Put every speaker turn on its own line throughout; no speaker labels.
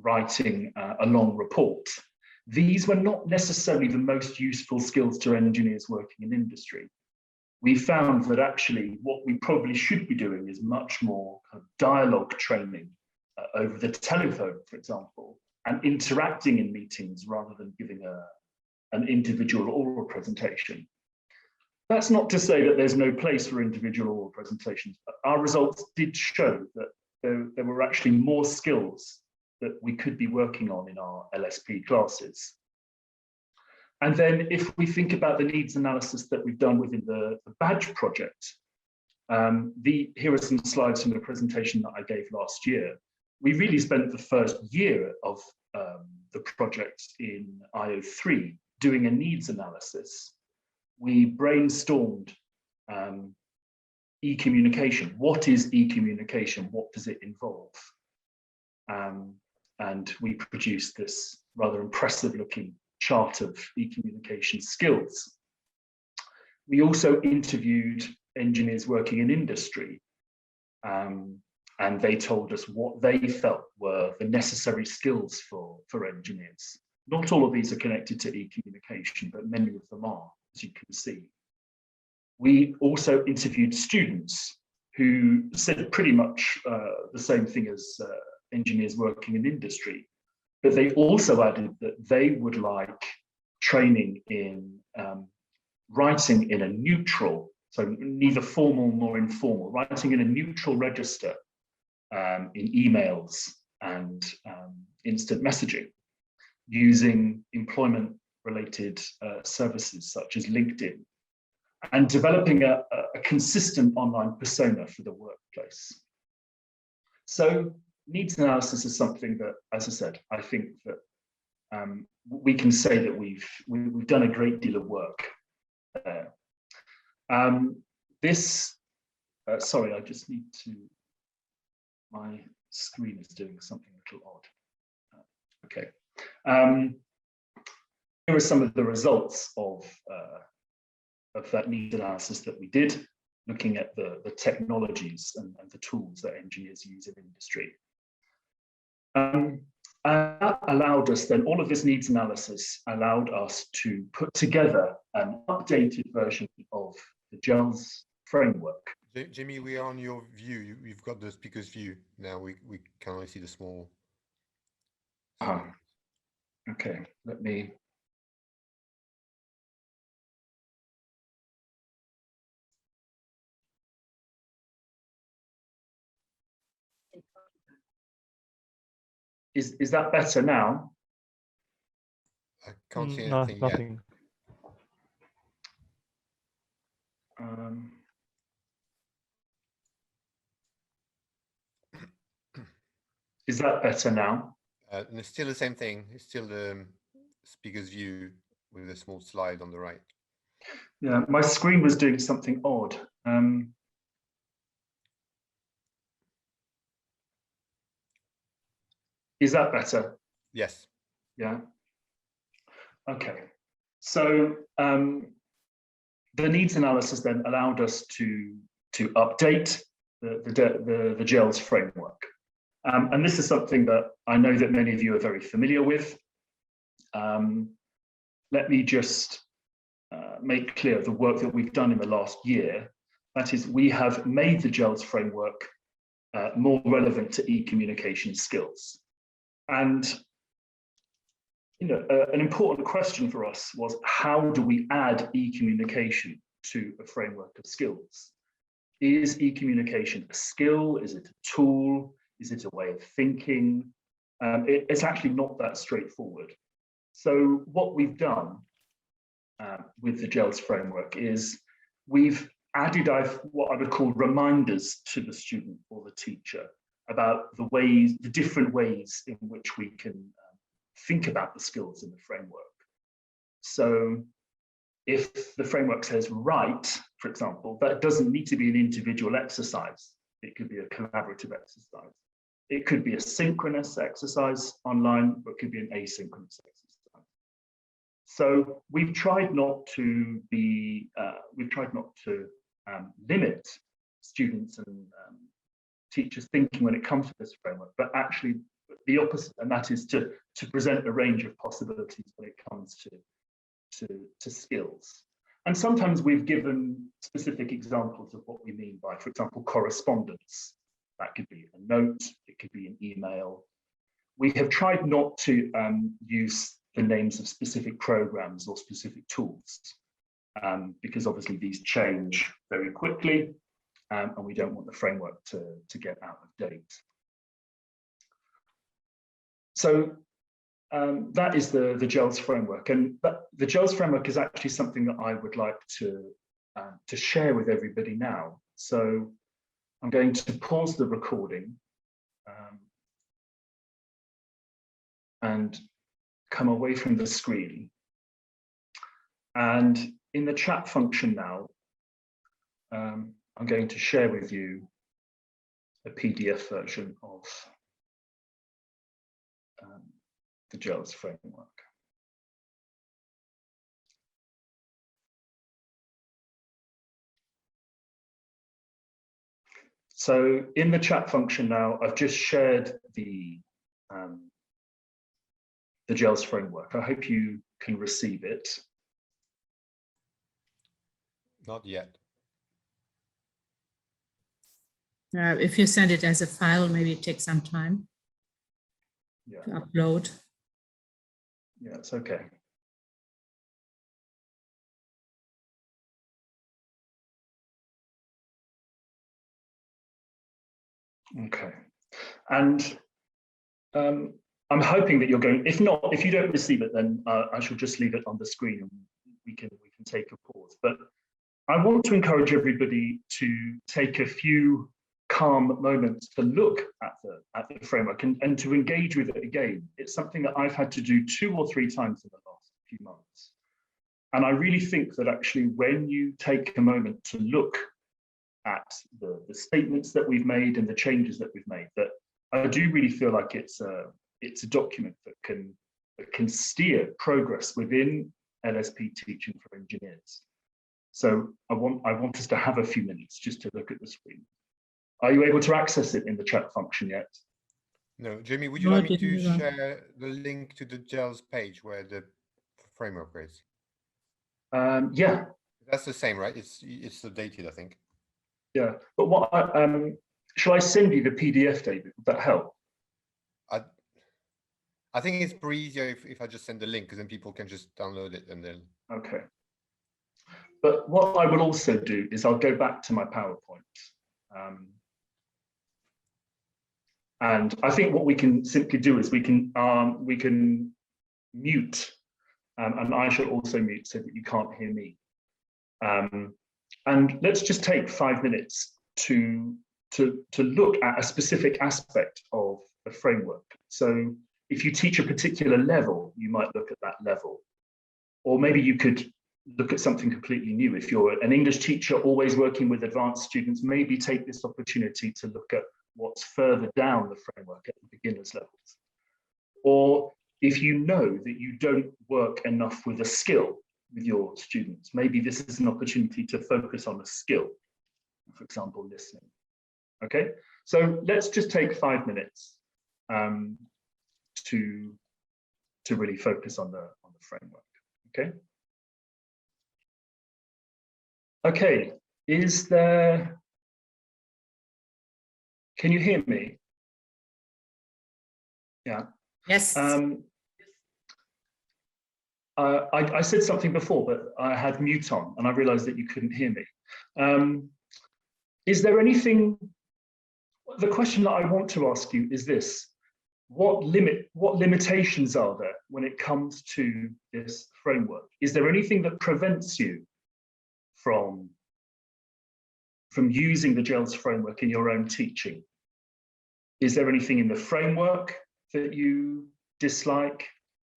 writing a long report. These were not necessarily the most useful skills to engineers working in industry. We found that actually what we probably should be doing is much more kind of dialogue training over the telephone, for example, and interacting in meetings rather than giving an individual oral presentation. That's not to say that there's no place for individual oral presentations, but our results did show that there were actually more skills that we could be working on in our LSP classes. And then if we think about the needs analysis that we've done within the badge project, here are some slides from the presentation that I gave last year. We really spent the first year of the project in IO3 doing a needs analysis. We brainstormed e-communication. What is e-communication? What does it involve? And we produced this rather impressive looking chart of e-communication skills. We also interviewed engineers working in industry, and they told us what they felt were the necessary skills for engineers. Not all of these are connected to e-communication, but many of them are, as you can see. We also interviewed students who said pretty much the same thing as engineers working in industry, but they also added that they would like training in writing in a neutral, so neither formal nor informal, writing in a neutral register in emails and instant messaging using employment-related services such as LinkedIn, and developing a consistent online persona for the workplace. So needs analysis is something that, as I said, I think that we can say that we've done a great deal of work there. Sorry, I just need to, my screen is doing something a little odd. Okay. Here are some of the results of that needs analysis that we did, looking at the technologies and the tools that engineers use in industry. And that allowed us then, all of this needs analysis allowed us to put together an updated version of the GELS framework.
Jimmy, we are on your view. You've got the speaker's view now. We can only see the small.
Okay, let me. Is that better now?
I can't see anything yet.
Nothing.
Is that better now?
And it's still the same thing. It's still the speaker's view with a small slide on the right.
Yeah, my screen was doing something odd. Is that better?
Yes.
Yeah. Okay. So the needs analysis then allowed us to update the GELS framework. And this is something that I know that many of you are very familiar with. Let me just make clear the work that we've done in the last year. That is, we have made the GELS framework more relevant to e-communication skills. And an important question for us was, how do we add e-communication to a framework of skills? Is e-communication a skill? Is it a tool? Is it a way of thinking? It's actually not that straightforward. So what we've done with the GELS framework is we've added what I would call reminders to the student or the teacher about the different ways in which we can think about the skills in the framework. So if the framework says write, for example, that doesn't need to be an individual exercise. It could be a collaborative exercise. It could be a synchronous exercise online, or it could be an asynchronous exercise. So we've tried not to limit students and teachers' thinking when it comes to this framework, but actually the opposite, and that is to present a range of possibilities when it comes to skills. And sometimes we've given specific examples of what we mean by, for example, correspondence. That could be a note, it could be an email. We have tried not to use the names of specific programs or specific tools, because obviously these change very quickly, and we don't want the framework to get out of date. So that is the GELS framework, and the GELS framework is actually something that I would like to share with everybody now. So I'm going to pause the recording and come away from the screen. And in the chat function now, I'm going to share with you a PDF version of the GELS framework. So in the chat function now, I've just shared the GELS framework. I hope you can receive it.
Not yet.
If you send it as a file, maybe it takes some time to upload.
Yeah, it's okay. Okay, and I'm hoping that you're going. If not, if you don't receive it, then I shall just leave it on the screen and we can take a pause. But I want to encourage everybody to take a few calm moments to look at the framework and to engage with it again. It's something that I've had to do 2 or 3 times in the last few months. And I really think that actually when you take a moment to look at the statements that we've made and the changes that we've made, that I do really feel like it's a document that can steer progress within LSP teaching for engineers. So I want us to have a few minutes just to look at the screen. Are you able to access it in the chat function yet?
No, Jamie, would you like me to share the link to the GELS page where the framework is?
Yeah.
That's the same, right? It's updated, I think.
Yeah, but what shall I send you the PDF, David? Would that help?
I think it's pretty easier if I just send the link, because then people can just download it and then.
Okay. But what I will also do is I'll go back to my PowerPoint. And I think what we can simply do is we can mute, and I shall also mute so that you can't hear me. And let's just take 5 minutes to look at a specific aspect of the framework. So if you teach a particular level, you might look at that level. Or maybe you could look at something completely new. If you're an English teacher always working with advanced students, maybe take this opportunity to look at what's further down the framework at the beginners levels. Or if you know that you don't work enough with a skill with your students, maybe this is an opportunity to focus on a skill, for example, listening. Okay, so let's just take 5 minutes to really focus on the framework. Okay. Okay, can you hear me? Yeah.
Yes.
I said something before, but I had mute on and I realized that you couldn't hear me. Is there anything, the question that I want to ask you is this: what limitations are there when it comes to this framework? Is there anything that prevents you from using the GELS framework in your own teaching? Is there anything in the framework that you dislike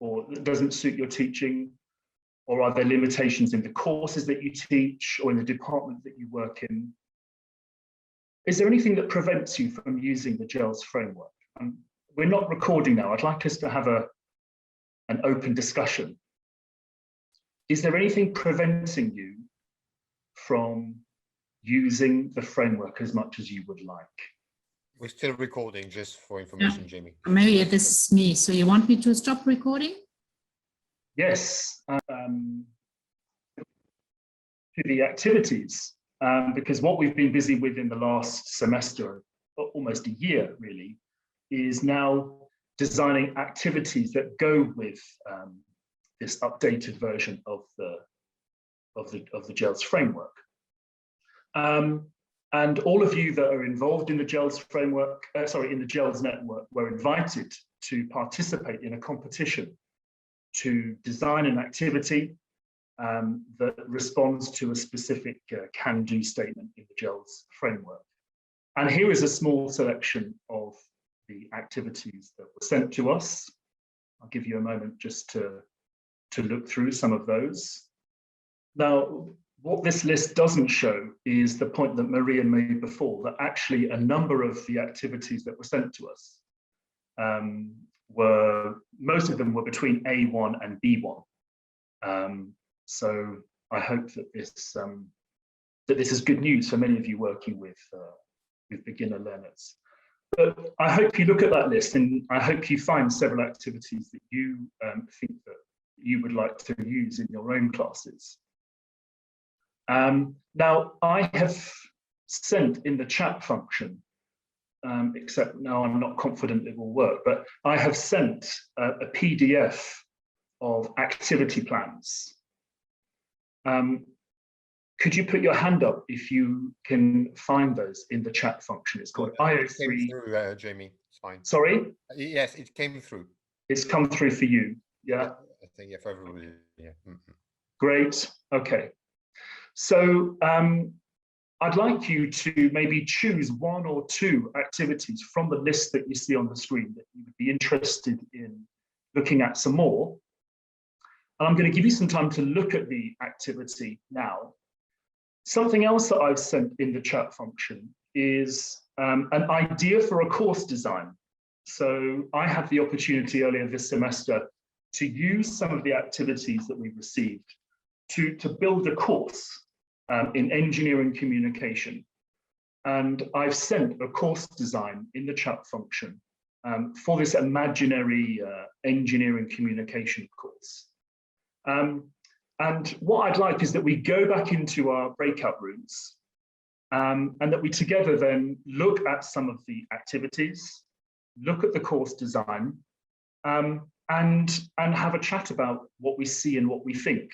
or that doesn't suit your teaching? Or are there limitations in the courses that you teach or in the department that you work in? Is there anything that prevents you from using the GELS framework? We're not recording now. I'd like us to have an open discussion. Is there anything preventing you from using the framework as much as you would like?
We're still recording, just for information, Jamie.
Maybe this is me. So you want me to stop recording?
Yes. To the activities, because what we've been busy with in the last semester, almost a year really, is now designing activities that go with this updated version of the GELS framework. And all of you that are involved in the GELS framework, in the GELS network, were invited to participate in a competition to design an activity that responds to a specific can-do statement in the GELS framework. And here is a small selection of the activities that were sent to us. I'll give you a moment just to look through some of those. Now, what this list doesn't show is the point that Maria made before, that actually a number of the activities that were sent to us most of them were between A1 and B1. So I hope that this is good news for many of you working with beginner learners. But I hope you look at that list, and I hope you find several activities that you think that you would like to use in your own classes. Now, I have sent in the chat function, except now I'm not confident it will work, but I have sent a PDF of activity plans. Could you put your hand up if you can find those in the chat function? It's called IO3.
It came through, Jamie, it's fine.
Sorry?
Yes, it came through.
It's come through for you, yeah?
I think, yeah, for everybody, yeah. Mm-hmm.
Great, okay. So I'd like you to maybe choose one or two activities from the list that you see on the screen that you would be interested in looking at some more. And I'm going to give you some time to look at the activity now. Something else that I've sent in the chat function is an idea for a course design. So I had the opportunity earlier this semester to use some of the activities that we've received to build a course in engineering communication. And I've sent a course design in the chat function for this imaginary engineering communication course. And what I'd like is that we go back into our breakout rooms and that we together then look at some of the activities, look at the course design, and have a chat about what we see and what we think.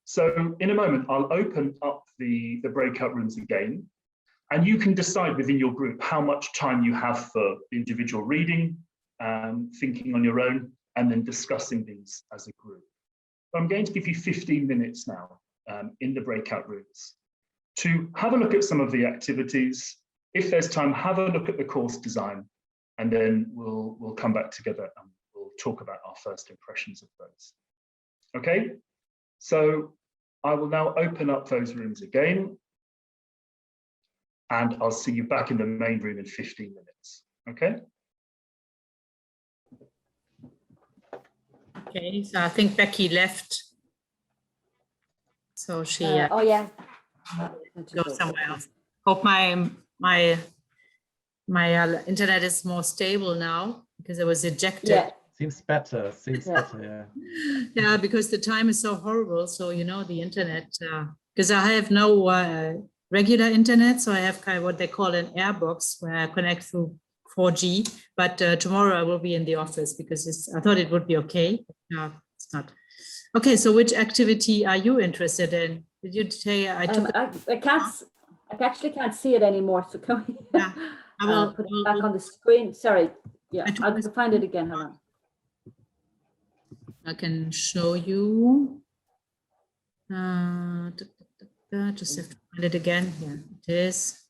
So in a moment, I'll open up the breakout rooms again, and you can decide within your group how much time you have for individual reading, thinking on your own, and then discussing these as a group. I'm going to give you 15 minutes now in the breakout rooms to have a look at some of the activities. If there's time, have a look at the course design, and then we'll come back together and we'll talk about our first impressions of those. Okay, so I will now open up those rooms again, and I'll see you back in the main room in 15 minutes. Okay.
Okay, so I think Becky left. So she
oh yeah,
go somewhere else. Hope my internet is more stable now because I was ejected.
yeah.
Seems better, yeah.
Yeah, because the time is so horrible. So, you know, the internet, because I have no regular internet, so I have kind of what they call an airbox where I connect through 4G, but tomorrow I will be in the office because I thought it would be okay. No, it's not. Okay, so which activity are you interested in? Did you say I
actually can't see it anymore, so can we
I will
put it back on the screen? Sorry, yeah, I'll find it again, hold on.
I can show you. Just have to find it again. Yeah, it is.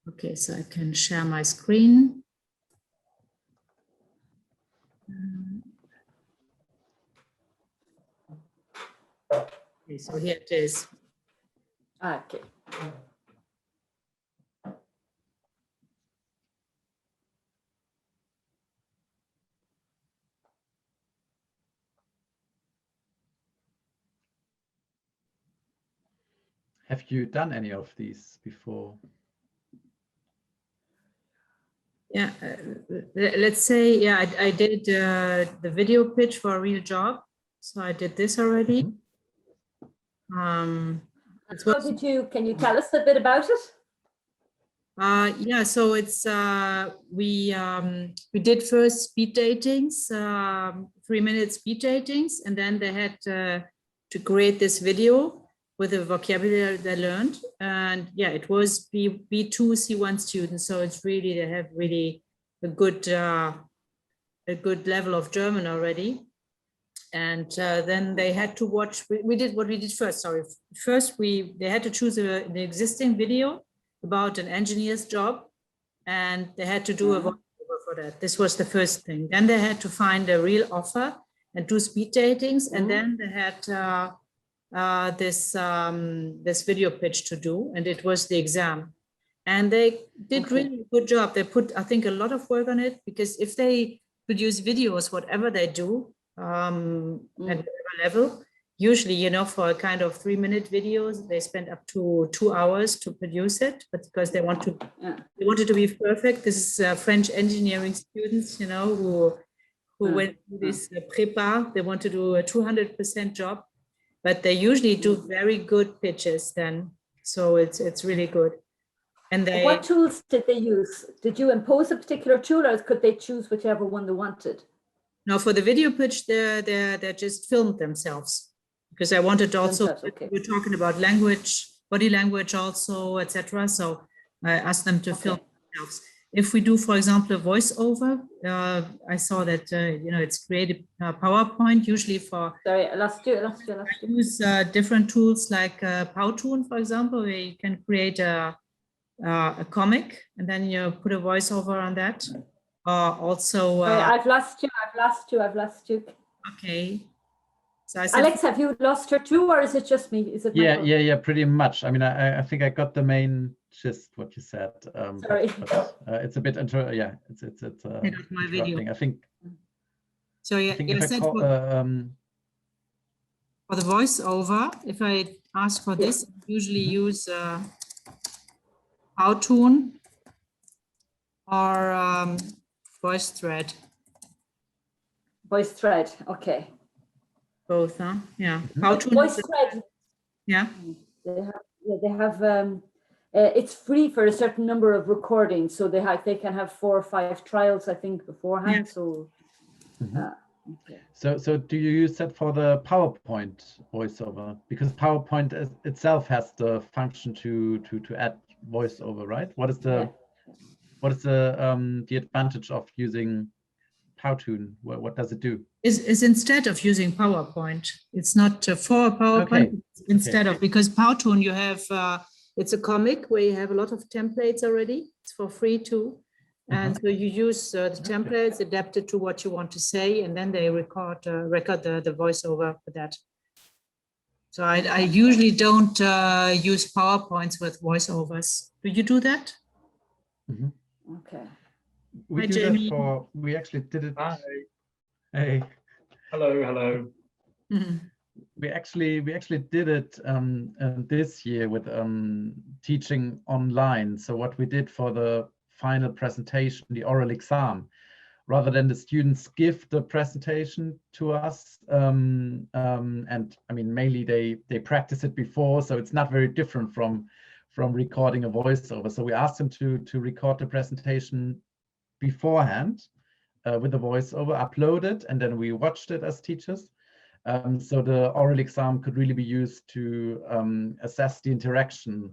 Okay, so I can share my screen. Okay, so here it is.
Okay.
Have you done any of these before?
Yeah, let's say, yeah, I did the video pitch for a real job. So I did this already.
How did you, can you tell us a bit about it?
Yeah, so it's we did first speed datings, 3-minute speed datings, and then they had to create this video with the vocabulary they learned. And yeah, it was B2 C1 students, so it's really, they have really a good level of German already. And then they had to watch. We did what we did first. Sorry, first they had to choose an existing video about an engineer's job, and they had to do a voiceover for that. This was the first thing. Then they had to find a real offer and do speed datings, and then they had this video pitch to do, and it was the exam. And they did really a good job. They put, I think, a lot of work on it, because if they produce videos, whatever they do, at whatever level, usually, you know, for a kind of 3-minute videos, they spend up to 2 hours to produce it, but because they want to, they want it to be perfect. This is French engineering students, you know, who went through this prépa. They want to do a 200% job, but they usually do very good pitches then. So it's really good. And they,
what tools did they use? Did you impose a particular tool, or could they choose whichever one they wanted?
no, for the video pitch, they just filmed themselves, because I wanted also, we're talking about language, body language also, etc. So I asked them to film themselves. If we do, for example, a voiceover, I saw that, you know, it's created PowerPoint usually for.
Sorry, I lost you.
I use different tools like Powtoon, for example, where you can create a comic and then you put a voiceover on that. Also,
I've lost you.
Okay. So I said,
Alex, have you lost her too, or is it just me? Is it?
Yeah, pretty much. I mean, I think I got the main gist what you said.
Sorry,
but, it's a bit it's
my video.
I think.
So yeah,
I said
for the voiceover, if I ask for this, I usually use Powtoon or VoiceThread.
VoiceThread, okay.
Both, huh? Yeah.
VoiceThread.
Yeah.
They have. It's free for a certain number of recordings, so they can have 4 or 5 trials, I think, beforehand. Yeah. So.
Okay. So do you use that for the PowerPoint voiceover? Because PowerPoint itself has the function to add voiceover, right? What is the advantage of using Powtoon? What does it do?
Is instead of using PowerPoint. It's not for PowerPoint. It's instead of, because Powtoon you have it's a comic where you have a lot of templates already. It's for free too. And so you use the templates adapted to what you want to say, and then they record the voiceover for that. So I usually don't use PowerPoints with voiceovers. Do you do that?
Okay.
We do that for, we actually did it.
Hi.
Hey.
Hello.
We actually did it this year with teaching online. So what we did for the final presentation, the oral exam, rather than the students give the presentation to us, and I mean, mainly they practice it before, so it's not very different from recording a voiceover. So we asked them to record the presentation beforehand with the voiceover, upload it, and then we watched it as teachers. So the oral exam could really be used to assess the interaction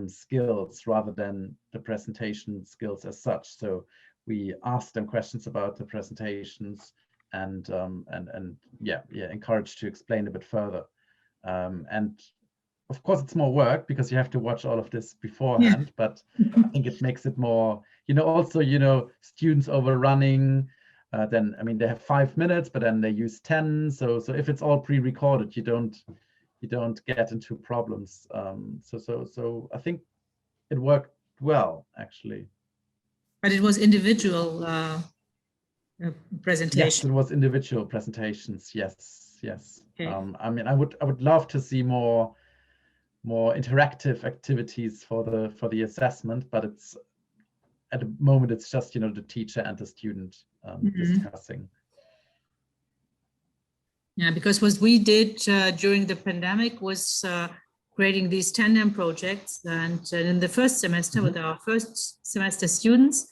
skills rather than the presentation skills as such. So we asked them questions about the presentations and encouraged to explain a bit further. And of course, it's more work because you have to watch all of this beforehand, but I think it makes it more, also, students overrunning, then, I mean, they have 5 minutes, but then they use 10. So if it's all pre-recorded, you don't get into problems. So I think it worked well, actually.
But it was individual presentation.
Yes, it was individual presentations. Yes.
Okay.
I mean, I would love to see more interactive activities for the assessment, but at the moment it's just, you know, the teacher and the student discussing.
Yeah, because what we did during the pandemic was creating these tandem projects, and in the first semester with our first semester students,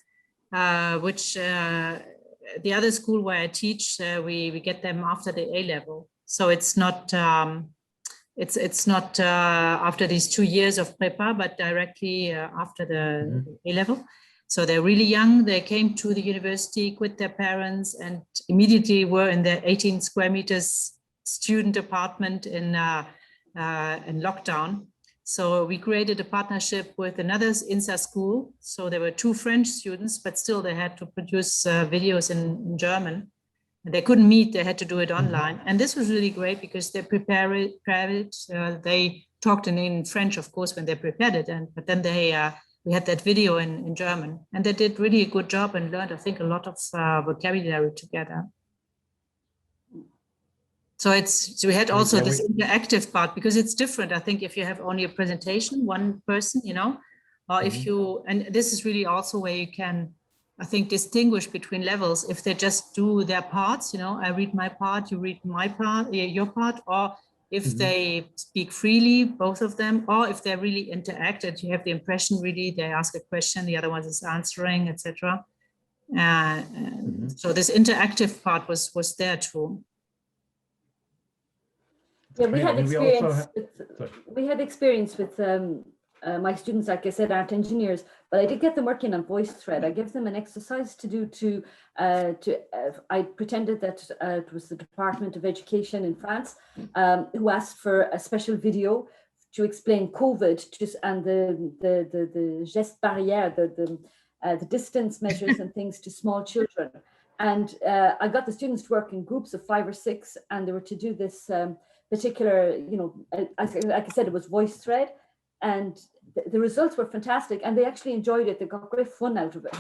which the other school where I teach, we get them after the A level. So it's not it's not after these 2 years of prepa, but directly after the A level. So they're really young. They came to the university, quit their parents, and immediately were in their 18 square meters student apartment in lockdown. So we created a partnership with another INSA school. So there were 2 French students, but still they had to produce videos in German. And they couldn't meet, they had to do it online. And this was really great because they prepared it. They talked in French, of course, when they prepared it. But then we had that video in German. And they did really a good job and learned, I think, a lot of vocabulary together. So we had also this interactive part, because it's different. I think if you have only a presentation, one person, you know, or if you, and this is really also where you can, I think, distinguish between levels. If they just do their parts, you know, I read my part, you read my part, your part, or if they speak freely, both of them, or if they really interacted, you have the impression really they ask a question, the other one is answering, etc. So this interactive part was there too.
Yeah, we had experience with my students, like I said, aren't engineers, but I did get them working on VoiceThread. I gave them an exercise to do I pretended that it was the Department of Education in France who asked for a special video to explain COVID and the geste barrière, the distance measures and things to small children. And I got the students to work in groups of 5 or 6, and they were to do this particular, you know, like I said, it was VoiceThread, and the results were fantastic, and they actually enjoyed it. They got great fun out of it.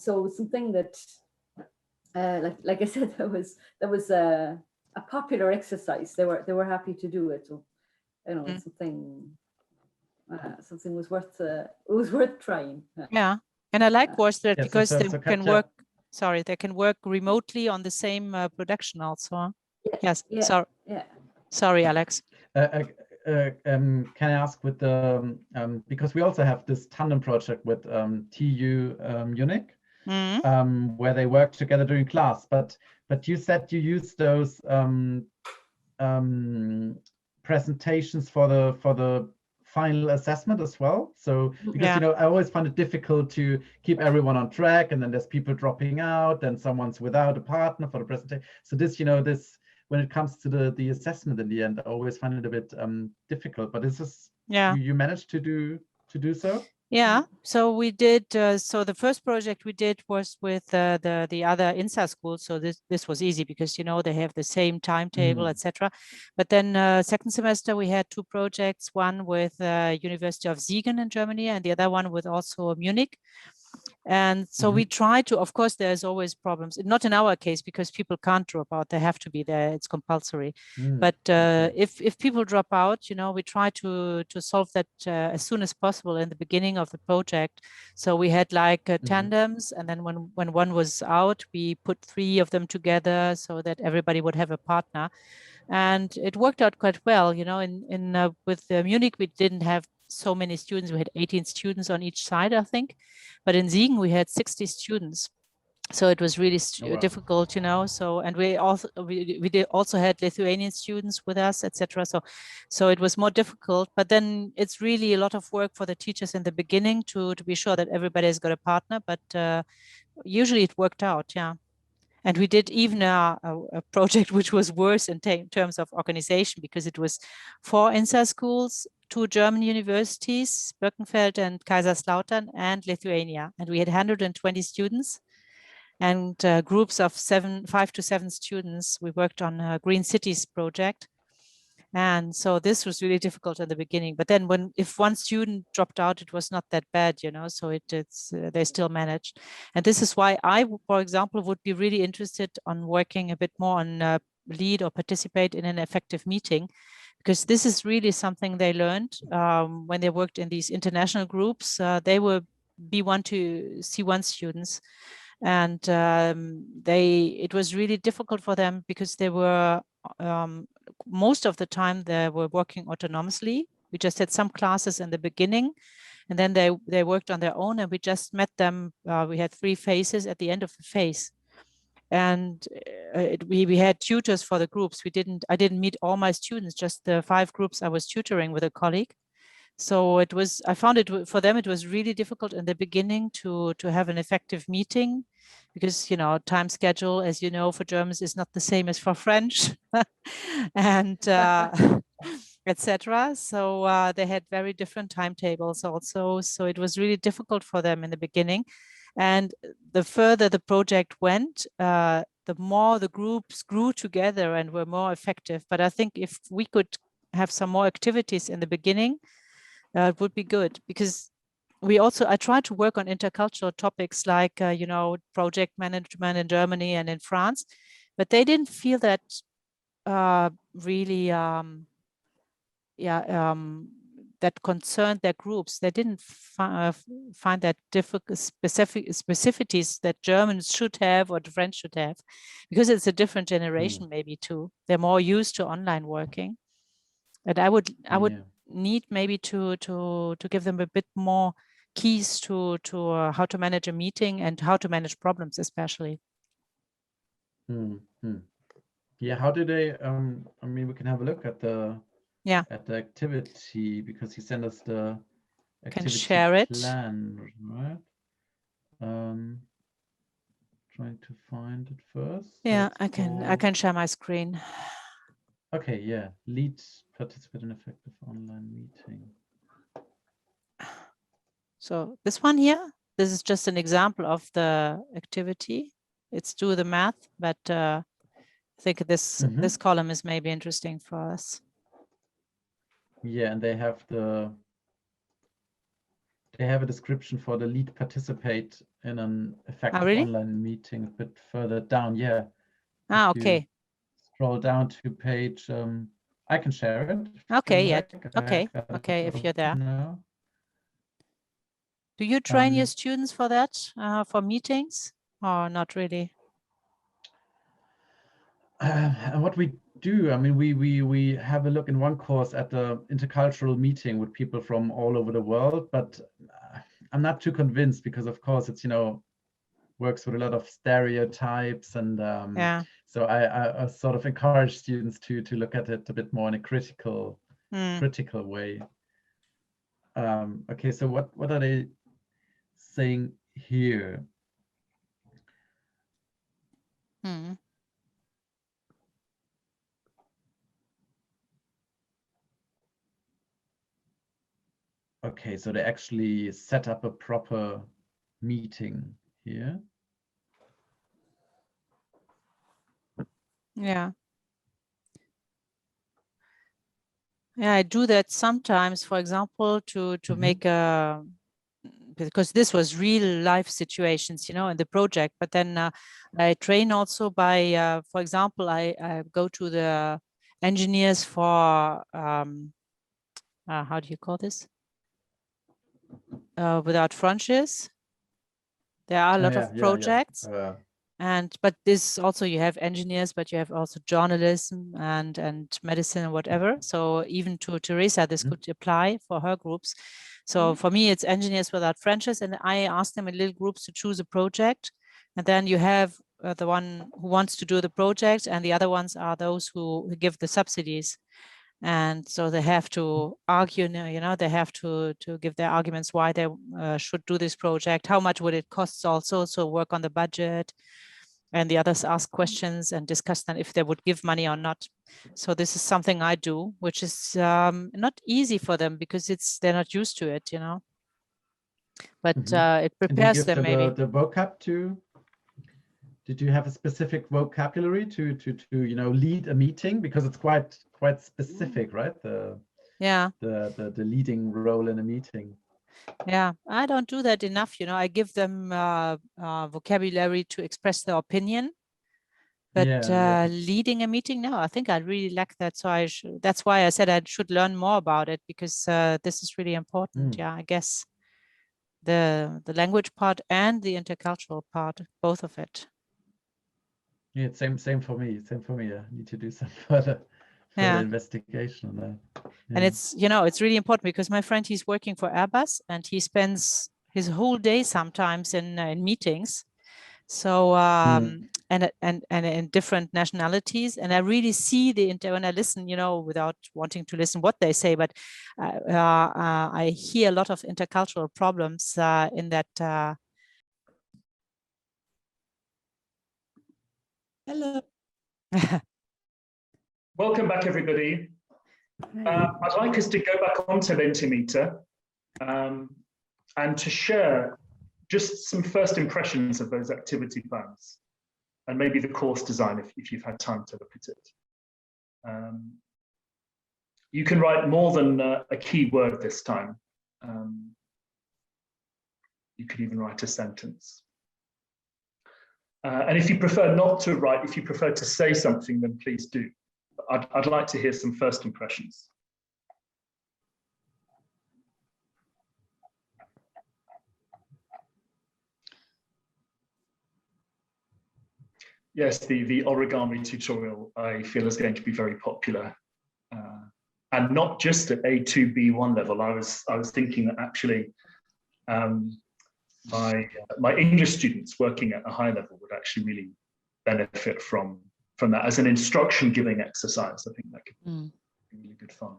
So it was something that, like I said, that was a popular exercise. They were happy to do it. So, you know, something was worth trying.
Yeah, and I like VoiceThread because they can work. Sorry, they can work remotely on the same production also. Yes. Sorry. Yeah. Sorry, Alex.
Can I ask with the because we also have this tandem project with TU Munich, where they work together during class. But you said you use those presentations for the final assessment as well. So because you know, I always find it difficult to keep everyone on track, and then there's people dropping out, then someone's without a partner for the presentation. So this, you know, this, when it comes to the assessment in the end, I always find it a bit difficult. But this is you managed to do so.
Yeah, so we did. So the first project we did was with the other INSA schools. So this was easy because, you know, they have the same timetable, etc. But then second semester we had 2 projects, one with University of Siegen in Germany, and the other one with also Munich. And so we try to, of course, there's always problems, not in our case, because people can't drop out, they have to be there, it's compulsory. But if people drop out, you know, we try to solve that as soon as possible in the beginning of the project. So we had like tandems, and then when one was out, we put 3 of them together so that everybody would have a partner. And it worked out quite well, you know. With Munich, we didn't have so many students. We had 18 students on each side, I think, but in Siegen we had 60 students, so it was really difficult, you know. So, and we also had Lithuanian students with us, etc. So it was more difficult, but then it's really a lot of work for the teachers in the beginning to be sure that everybody has got a partner, but usually it worked out. And we did even a project which was worse in terms of organization, because it was 4 INSA schools, 2 German universities, Birkenfeld and Kaiserslautern, and Lithuania. And we had 120 students and groups of 5 to 7 students. We worked on a Green Cities project. And so this was really difficult in the beginning. But then if one student dropped out, it was not that bad, you know, so they still managed. And this is why I, for example, would be really interested on working a bit more on lead or participate in an effective meeting, because this is really something they learned when they worked in these international groups. They were B1 to C1 students. And it was really difficult for them because they were, most of the time they were working autonomously. We just had some classes in the beginning, and then they worked on their own, and we just met them. We had 3 phases at the end of the phase. And we had tutors for the groups. I didn't meet all my students, just the 5 groups I was tutoring with a colleague. So I found it for them, it was really difficult in the beginning to have an effective meeting, because, you know, time schedule, as you know, for Germans is not the same as for French and etc. So they had very different timetables also. So it was really difficult for them in the beginning. And the further the project went, the more the groups grew together and were more effective. But I think if we could have some more activities in the beginning, it would be good, because I tried to work on intercultural topics like, you know, project management in Germany and in France, but they didn't feel that really, that concerned their groups. They didn't find that difficult specificities that Germans should have or the French should have, because it's a different generation maybe too. They're more used to online working. And I would need maybe to give them a bit more keys to how to manage a meeting and how to manage problems, especially.
Yeah, how do they? I mean, we can have a look at the activity, because he sent us the activity
can share it
plan, right? Trying to find it first.
Yeah, I can share my screen.
Okay, yeah. Lead participate in effective online meeting.
So this one here, this is just an example of the activity. It's do the math, but I think this column is maybe interesting for us.
Yeah, and they have a description for the lead participate in an effective online meeting a bit further down. Yeah.
Okay.
Scroll down to page. I can share it.
Okay. Yeah. Okay. Okay. If you're there.
No.
Do you train your students for that, for meetings, or not really?
And what we do, I mean, we have a look in one course at the intercultural meeting with people from all over the world, but I'm not too convinced, because of course it's, you know, works with a lot of stereotypes, and so I sort of encourage students to look at it a bit more in a critical way. Okay, so what are they saying here? Okay, so they actually set up a proper meeting here.
Yeah. Yeah, I do that sometimes, for example, to make a, because this was real life situations, you know, in the project. But then I train also by, for example, I go to the engineers for, how do you call this? Without Frontiers. There are a lot of projects. But this also, you have engineers, but you have also journalism and medicine and whatever. So even to Teresa, this could apply for her groups. So for me, it's engineers without Frenches, and I ask them in little groups to choose a project. And then you have the one who wants to do the project, and the other ones are those who give the subsidies. And so they have to argue, you know, they have to give their arguments why they should do this project, how much would it cost also, so work on the budget. And the others ask questions and discuss then if they would give money or not. So this is something I do, which is not easy for them, because they're not used to it, you know. But it prepares them maybe.
The vocab too. Did you have a specific vocabulary to you know, lead a meeting, because it's quite specific, right? The leading role in a meeting.
Yeah, I don't do that enough. You know, I give them vocabulary to express their opinion, but leading a meeting, no, I think I really lack that. So that's why I said I should learn more about it, because this is really important. Yeah, I guess. the language part and the intercultural part, both of it.
Yeah, same for me. Same for me. I need to do some further investigation on that. Yeah.
And it's, you know, it's really important because my friend, he's working for Airbus and he spends his whole day sometimes in meetings. So and in different nationalities, and I really see when I listen, you know, without wanting to listen what they say, but I hear a lot of intercultural problems in that.
Hello.
Welcome back, everybody. I'd like us to go back onto Mentimeter and to share just some first impressions of those activity plans and maybe the course design if you've had time to look at it. You can write more than a key word this time. You could even write a sentence. And if you prefer not to write, if you prefer to say something, then please do. I'd like to hear some first impressions. Yes, the origami tutorial I feel is going to be very popular, and not just at A2, B1 level. I was thinking that actually my English students working at a high level would actually really benefit from that as an instruction giving exercise. I think that could be really good fun.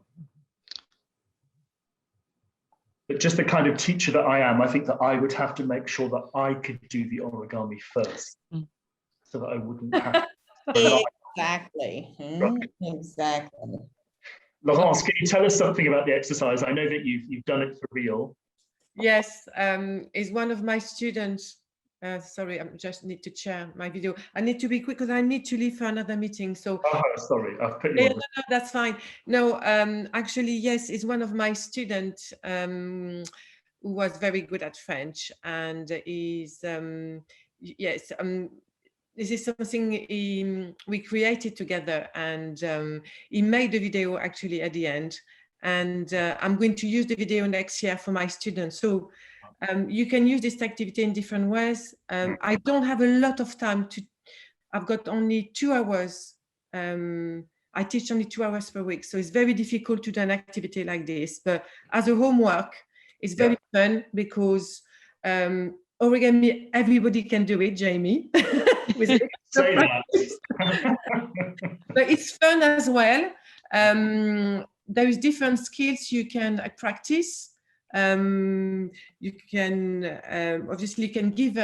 But just the kind of teacher that I am, I think that I would have to make sure that I could do the origami first. So that I wouldn't have
Exactly. Exactly.
Laurence, can you tell us something about the exercise? I know that you've done it for real.
Yes, is one of my students. Sorry, I just need to share my video. I need to be quick because I need to leave for another meeting. So
sorry, I've put you on.
No, that's fine. No, actually, yes, it's one of my students who was very good at French, and is yes. This is something we created together, and he made the video actually at the end. And I'm going to use the video next year for my students. So you can use this activity in different ways. I don't have a lot of time I've got only 2 hours. I teach only 2 hours per week. So it's very difficult to do an activity like this. But as a homework, it's very fun because origami, everybody can do it, Jamie.
Say that.
But it's fun as well. There is different skills you can practice. You can obviously can give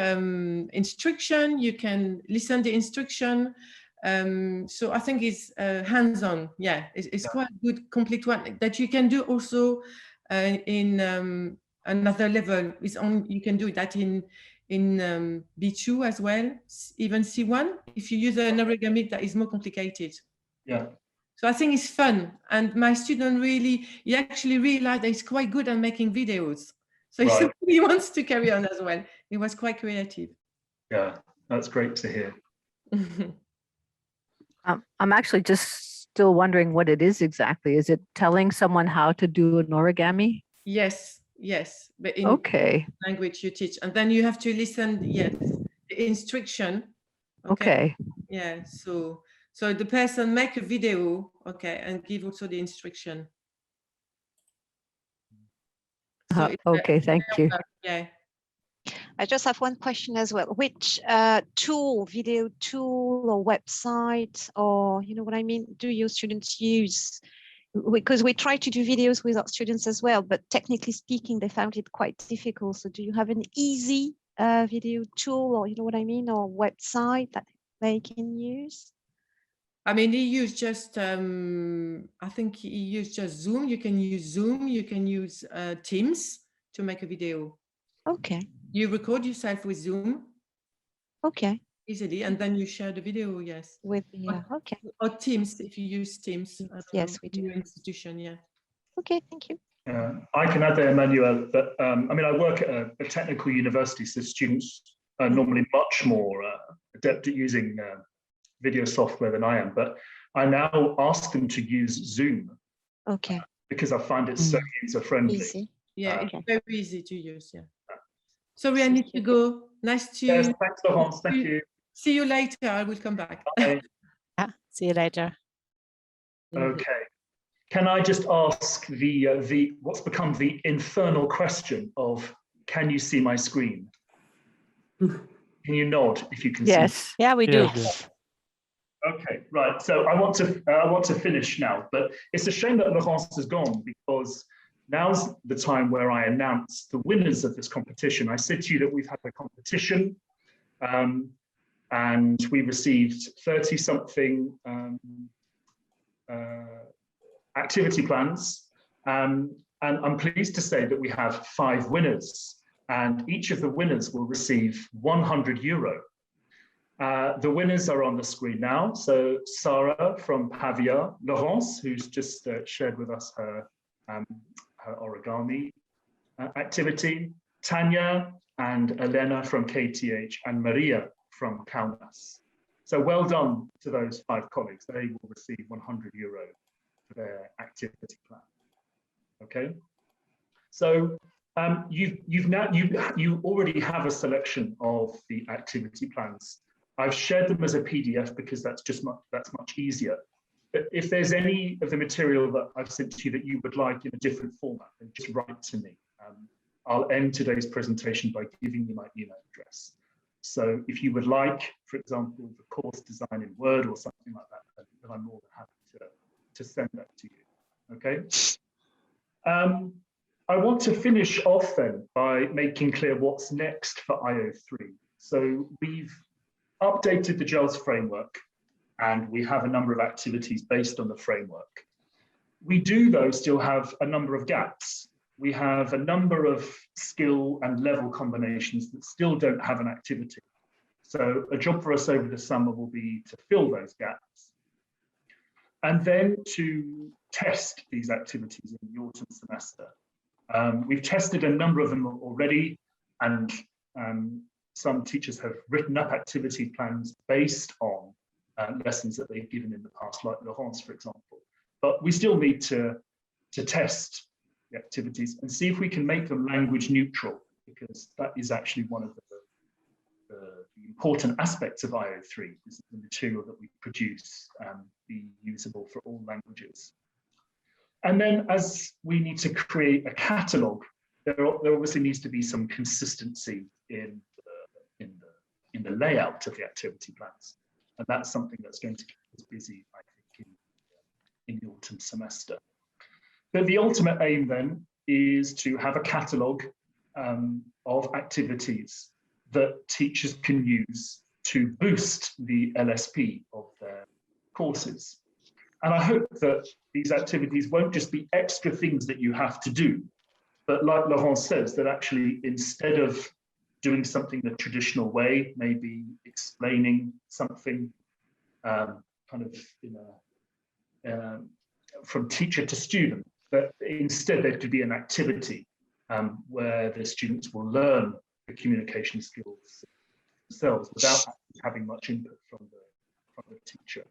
instruction. You can listen to instruction. So I think it's hands-on. Yeah, it's quite a good complete one that you can do also in another level. You can do that in B2 as well, even C1, if you use an origami that is more complicated.
Yeah.
So I think it's fun. And my student he actually realized that he's quite good at making videos. So he wants to carry on as well. He was quite creative.
Yeah, that's great to hear.
I'm actually just still wondering what it is exactly. Is it telling someone how to do an origami?
Yes, but in language you teach, and then you have to listen. Yes, the instruction.
Okay.
Yeah. So the person make a video, and give also the instruction. So
okay, thank you.
Yeah.
I just have one question as well. Which video tool or website, or you know what I mean, do your students use? Because we try to do videos with our students as well, but technically speaking, they found it quite difficult. So do you have an easy video tool, or you know what I mean, or website that they can use?
I mean, he used just, I think he used just Zoom. You can use Zoom, you can use Teams to make a video.
Okay.
You record yourself with Zoom.
Okay.
Easily, and then you share the video, yes.
With okay.
Or Teams, if you use Teams.
Yes, we do.
Your institution, yeah.
Okay, thank you.
I can add there, Emmanuel, but I mean, I work at a technical university, so students are normally much more adept at using video software than I am, but I now ask them to use Zoom.
Okay.
Because I find it so user-friendly.
Easy.
Yeah, it's very easy to use, yeah. Sorry, I need to go. Nice to.
Yes, thanks, Laurence. Thank you.
See you later. I will come back.
Bye.
Yeah, see you later.
Okay. Can I just ask the what's become the infernal question of, can you see my screen? Can you nod if you can see?
Yes.
Yeah, we do.
Okay, right. So I want to finish now, but it's a shame that Laurence has gone, because now's the time where I announce the winners of this competition. I said to you that we've had a competition, and we received 30-something activity plans, and I'm pleased to say that we have 5 winners, and each of the winners will receive €100. The winners are on the screen now. So Sarah from Pavia, Laurence, who's just shared with us her origami activity, Tanya and Elena from KTH, and Maria from Kaunas. So well done to those 5 colleagues. They will receive €100 for their activity plan. Okay. So you already have a selection of the activity plans. I've shared them as a PDF because that's much easier. But if there's any of the material that I've sent to you that you would like in a different format, then just write to me. I'll end today's presentation by giving you my email address. So if you would like, for example, the course design in Word or something like that, then I'm more than happy to send that to you. Okay. I want to finish off then by making clear what's next for IO3. So we've updated the GELS framework, and we have a number of activities based on the framework. We do, though, still have a number of gaps. We have a number of skill and level combinations that still don't have an activity. So a job for us over the summer will be to fill those gaps, and then to test these activities in the autumn semester. We've tested a number of them already, and some teachers have written up activity plans based on lessons that they've given in the past, like Laurence, for example. But we still need to test the activities and see if we can make them language neutral, because that is actually one of the important aspects of IO3, is the material that we produce be usable for all languages. And then, as we need to create a catalogue, there obviously needs to be some consistency in the layout of the activity plans, and that's something that's going to keep us busy, I think, in the autumn semester. But the ultimate aim then is to have a catalogue of activities that teachers can use to boost the LSP of their courses. And I hope that these activities won't just be extra things that you have to do, but like Laurence says, that actually instead of doing something the traditional way, maybe explaining something kind of from teacher to student, but instead there could be an activity where the students will learn the communication skills themselves without having much input from the teacher.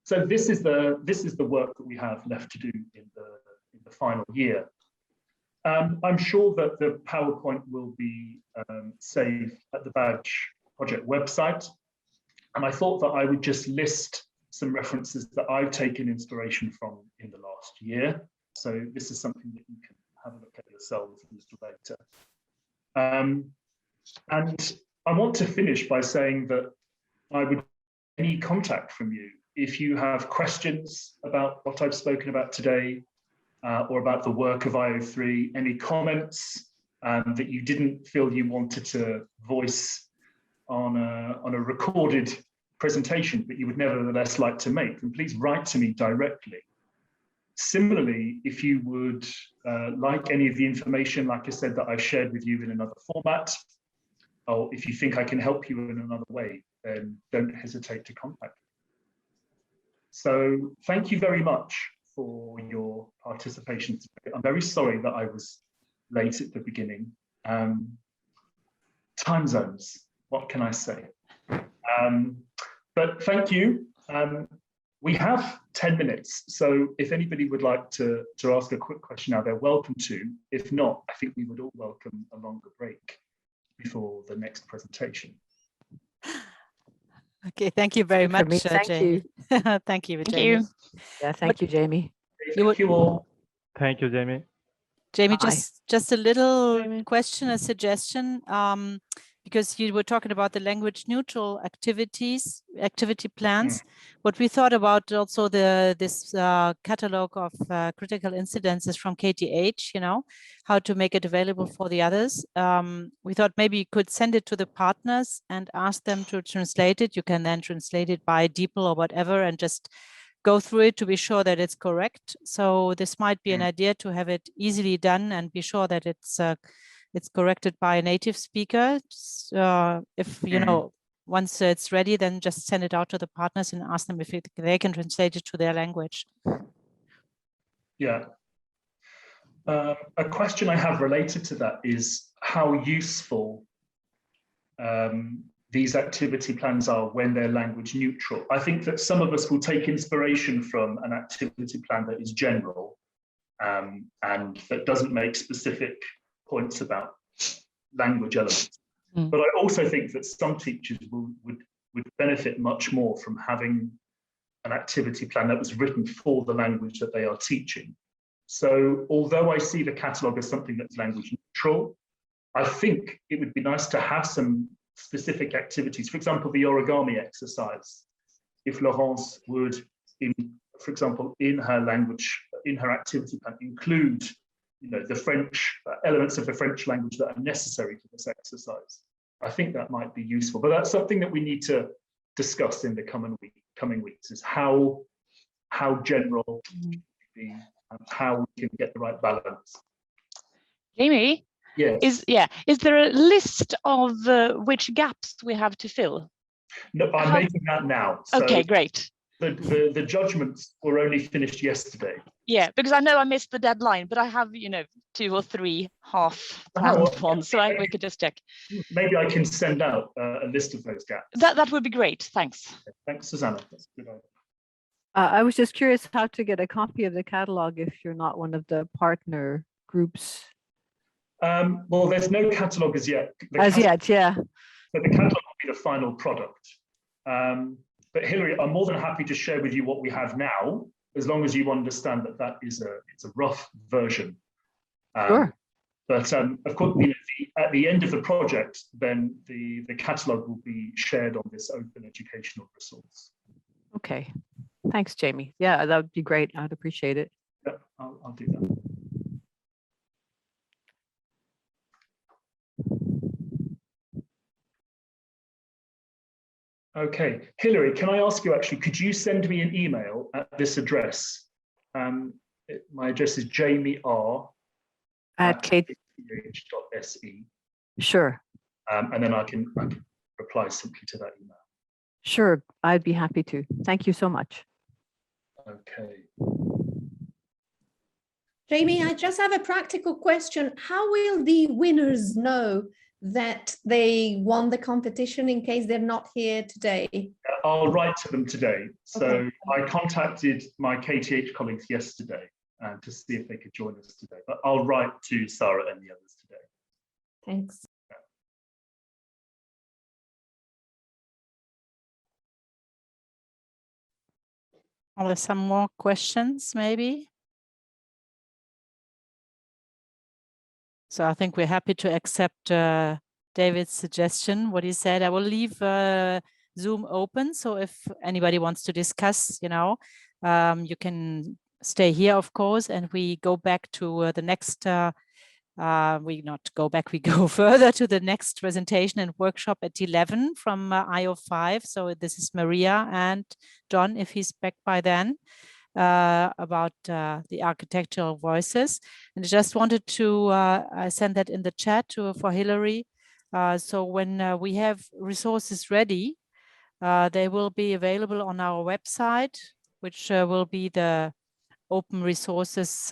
So this is the work that we have left to do in the final year. I'm sure that the PowerPoint will be saved at the Badge project website. And I thought that I would just list some references that I've taken inspiration from in the last year. So this is something that you can have a look at yourselves a little later. And I want to finish by saying that I would any contact from you if you have questions about what I've spoken about today, or about the work of IO3, any comments that you didn't feel you wanted to voice on a recorded presentation, but you would nevertheless like to make, then please write to me directly. Similarly, if you would like any of the information, like I said, that I've shared with you in another format, or if you think I can help you in another way, then don't hesitate to contact me. So thank you very much for your participation today. I'm very sorry that I was late at the beginning. Time zones, what can I say? But thank you. We have 10 minutes, so if anybody would like to ask a quick question now, they're welcome to. If not, I think we would all welcome a longer break before the next presentation.
Okay, thank you very much,
Thank
Jamie.
you.
Thank you,
Thank
Jamie.
you.
Yeah, thank you, Jamie.
Thank you all.
Thank you, Jamie.
Jamie,
Bye.
just a little
Jamie.
question, a suggestion, because you were talking about the language neutral activity plans. What we thought about also this catalog of critical incidences from KTH, you know, how to make it available for the others. We thought maybe you could send it to the partners and ask them to translate it. You can then translate it by DeepL or whatever and just go through it to be sure that it's correct. So this might be an idea to have it easily done and be sure that it's corrected by a native speaker. If you know, once it's ready, then just send it out to the partners and ask them if they can translate it to their language.
Yeah. A question I have related to that is how useful these activity plans are when they're language neutral. I think that some of us will take inspiration from an activity plan that is general and that doesn't make specific points about language elements. But I also think that some teachers would benefit much more from having an activity plan that was written for the language that they are teaching. So although I see the catalogue as something that's language neutral, I think it would be nice to have some specific activities. For example, the origami exercise. If Laurence would, for example, in her language, in her activity plan, include, you know, the French elements of the French language that are necessary to this exercise, I think that might be useful. But that's something that we need to discuss in the coming weeks: is how general it should be and how we can get the right balance.
Jamie?
Yes.
Is there a list of which gaps we have to fill?
No, I'm making that now. So
okay, great.
The judgments were only finished yesterday.
Yeah, because I know I missed the deadline, but I have, you know, 2 or 3 half-planned ones, so we could just check.
Maybe I can send out a list of those gaps.
That would be great. Thanks.
Thanks, Susanna. That's a good idea.
I was just curious how to get a copy of the catalog if you're not one of the partner groups.
Well, there's no catalogue as yet.
Yeah.
But the catalogue will be the final product. But Hilary, I'm more than happy to share with you what we have now, as long as you understand that it's a rough version.
Sure.
But of course, you know, at the end of the project, then the catalogue will be shared on this open educational resource.
Okay. Thanks, Jamie. Yeah, that would be great. I'd appreciate it.
Yeah, I'll do that. Okay, Hilary, can I ask you actually, could you send me an email at this address? My address is jamie.r@kth.se.
Sure.
And then I can reply simply to that email.
Sure, I'd be happy to. Thank you so much.
Okay.
Jamie, I just have a practical question. How will the winners know that they won the competition in case they're not here today?
I'll write to them today. So
okay.
I contacted my KTH colleagues yesterday to see if they could join us today. But I'll write to Sarah and the others today.
Thanks.
Are there some more questions, maybe? So I think we're happy to accept David's suggestion, what he said. I will leave Zoom open. So if anybody wants to discuss, you know, you can stay here, of course, and we go back to the next, we not go back, we go further to the next presentation and workshop at 11 from IO5. So this is Maria and John, if he's back by then. About the architectural voices, and I just wanted to I send that in the chat for Hilary. So when we have resources ready, they will be available on our website, which will be the open resources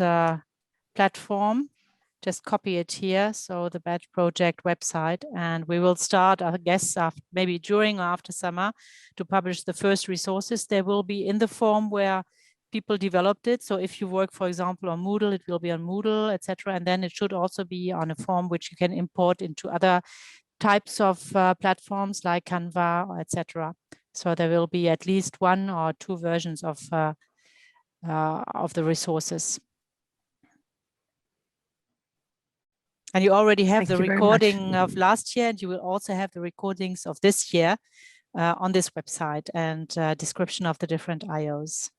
platform just copy it here. So the badge project website, and we will start, I guess, after, maybe during or after summer, to publish the first resources. They will be in the form where people developed it. So if you work, for example, on Moodle, it will be on Moodle, etc. And then it should also be on a form which you can import into other types of platforms like Canva, etc. So there will be at least 1 or 2 versions of the resources. And you already have the recording of last year, and you will also have the recordings of this year on this website, and description of the different IOs.